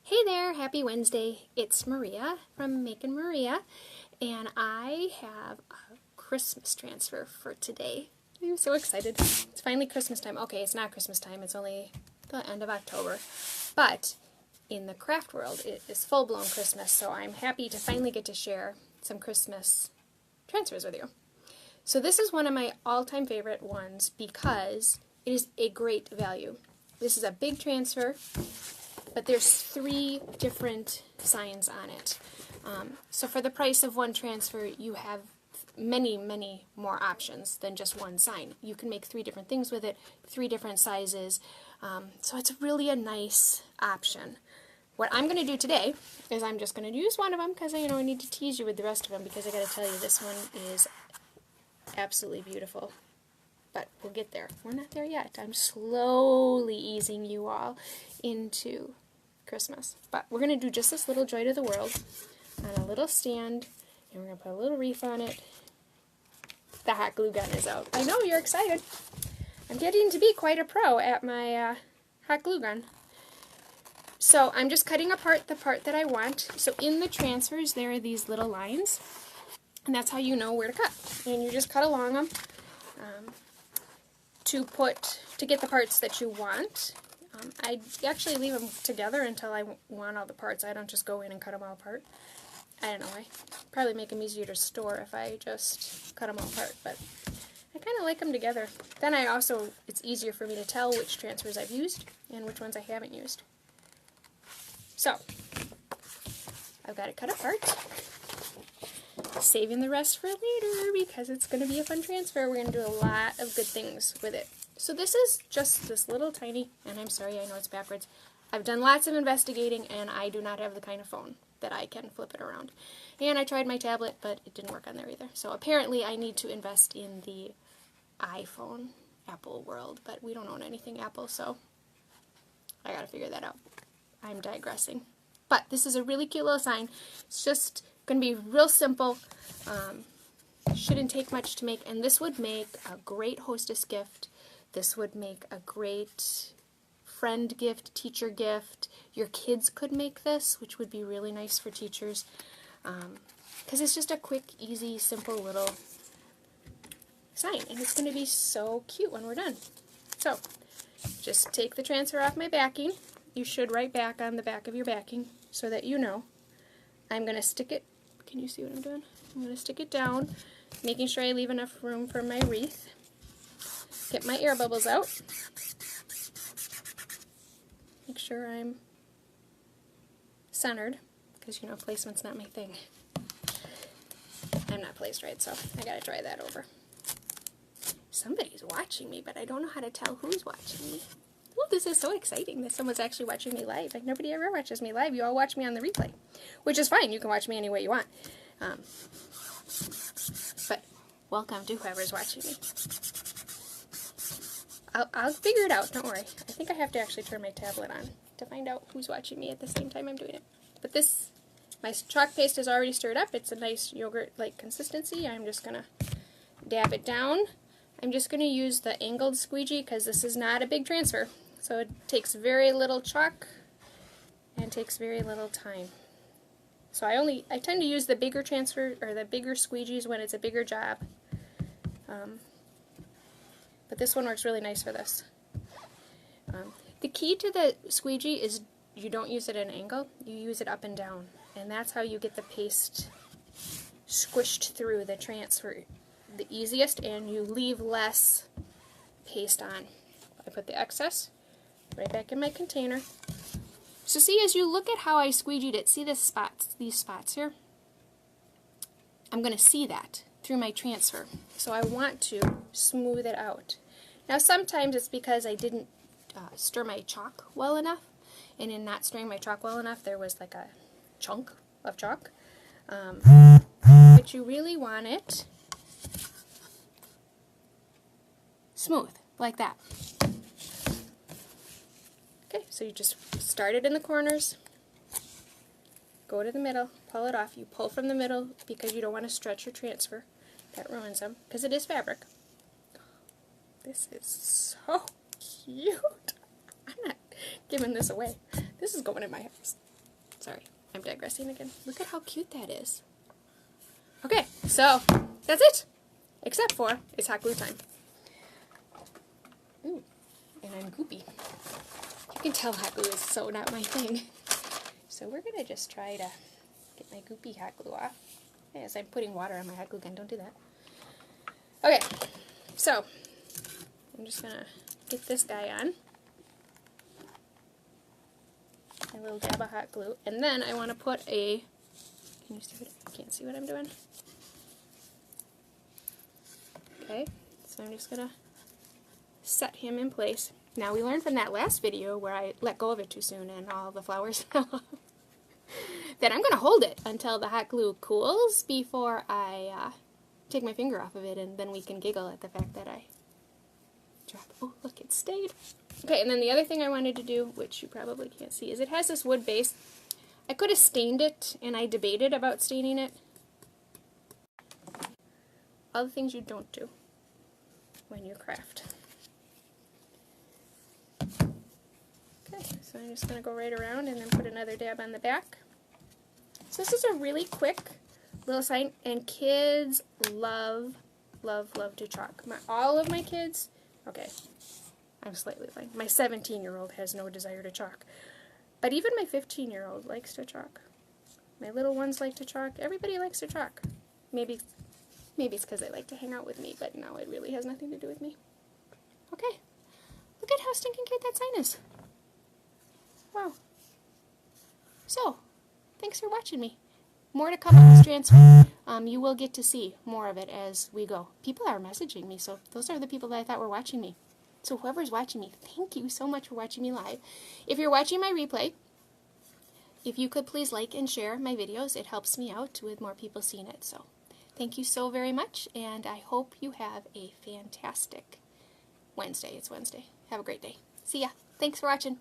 Hey there, happy Wednesday. It's Maria from Makin' Maria, and I have a Christmas transfer for today. I'm so excited. It's finally Christmas time. Okay, it's not Christmas time, it's only the end of October, but in the craft world, it is full-blown Christmas, so I'm happy to finally get to share some Christmas transfers with you. So this is one of my all-time favorite ones because it is a great value. This is a big transfer, but there's 3 different signs on it. So for the price of one transfer, you have many, many more options than just one sign. You can make 3 different things with it, 3 different sizes, so it's really a nice option. What I'm going to do today is I'm just going to use one of them because I need to tease you with the rest of them because I got to tell you this one is absolutely beautiful. But we'll get there. We're not there yet. I'm slowly easing you all into Christmas. But we're going to do just this little joy to the world on a little stand, and we're going to put a little wreath on it. The hot glue gun is out. I know you're excited. I'm getting to be quite a pro at my hot glue gun. So I'm just cutting apart the part that I want. So in the transfers there are these little lines, and that's how you know where to cut. And you just cut along them to get the parts that you want. I actually leave them together until I want all the parts. I don't just go in and cut them all apart. I don't know, I probably make them easier to store if I just cut them all apart, but I kind of like them together. Then it's easier for me to tell which transfers I've used and which ones I haven't used. So, I've got it cut apart, saving the rest for later because it's going to be a fun transfer. We're going to do a lot of good things with it. So this is just this little tiny, and I'm sorry, I know it's backwards. I've done lots of investigating, and I do not have the kind of phone that I can flip it around. And I tried my tablet, but it didn't work on there either. So apparently I need to invest in the iPhone, Apple world, but we don't own anything Apple, so I gotta figure that out. I'm digressing. But this is a really cute little sign. It's just going to be real simple. Shouldn't take much to make, and this would make a great hostess gift. This would make a great friend gift, teacher gift. Your kids could make this, which would be really nice for teachers. Because it's just a quick, easy, simple little sign. And it's going to be so cute when we're done. So, just take the transfer off my backing. You should write back on the back of your backing so that you know. I'm going to stick it. Can you see what I'm doing? I'm going to stick it down, making sure I leave enough room for my wreath. Get my air bubbles out. Make sure I'm centered, because placement's not my thing. I'm not placed right, so I gotta try that over. Somebody's watching me, but I don't know how to tell who's watching me. Oh, this is so exciting that someone's actually watching me live. Like, nobody ever watches me live. You all watch me on the replay, which is fine. You can watch me any way you want. But welcome to whoever's watching me. I'll figure it out, don't worry. I think I have to actually turn my tablet on to find out who's watching me at the same time I'm doing it. But my chalk paste is already stirred up. It's a nice yogurt-like consistency. I'm just going to dab it down. I'm just going to use the angled squeegee because this is not a big transfer. So it takes very little chalk and takes very little time. So I tend to use the bigger transfer, or the bigger squeegees when it's a bigger job. But this one works really nice for this. The key to the squeegee is you don't use it at an angle, you use it up and down. And that's how you get the paste squished through the transfer the easiest, and you leave less paste on. I put the excess right back in my container. So see, as you look at how I squeegeed it, see these spots here? I'm going to see that through my transfer. So I want to smooth it out. Now sometimes it's because I didn't stir my chalk well enough, and in not stirring my chalk well enough there was like a chunk of chalk. But you really want it smooth, like that. Okay, so you just start it in the corners, go to the middle, pull it off. You pull from the middle because you don't want to stretch your transfer. That ruins them, because it is fabric. This is so cute. I'm not giving this away. This is going in my house. Sorry, I'm digressing again. Look at how cute that is. Okay, so that's it. Except for it's hot glue time. Ooh, and I'm goopy. You can tell hot glue is so not my thing. So we're going to just try to get my goopy hot glue off. Yes, I'm putting water on my hot glue gun. Don't do that. Okay, so I'm just going to get this guy on. A little dab of hot glue. And then I want to put a... Can you see what... I can't see what I'm doing. Okay, so I'm just going to set him in place. Now we learned from that last video where I let go of it too soon and all the flowers fell off. That I'm going to hold it until the hot glue cools before I take my finger off of it, and then we can giggle at the fact that I dropped. Oh, look, it stayed. Okay, and then the other thing I wanted to do, which you probably can't see, is it has this wood base. I could have stained it, and I debated about staining it. All the things you don't do when you craft. Okay, so I'm just going to go right around and then put another dab on the back. So this is a really quick little sign, and kids love, love, love to chalk. All of my kids, okay, I'm slightly lying. My 17-year-old has no desire to chalk. But even my 15-year-old likes to chalk. My little ones like to chalk. Everybody likes to chalk. Maybe it's because they like to hang out with me, but no, it really has nothing to do with me. Okay, look at how stinking cute that sign is. Wow. So, thanks for watching me. More to come on this transfer. You will get to see more of it as we go. People are messaging me, so those are the people that I thought were watching me. So whoever's watching me, thank you so much for watching me live. If you're watching my replay, if you could please like and share my videos, it helps me out with more people seeing it. So thank you so very much, and I hope you have a fantastic Wednesday. It's Wednesday. Have a great day. See ya. Thanks for watching.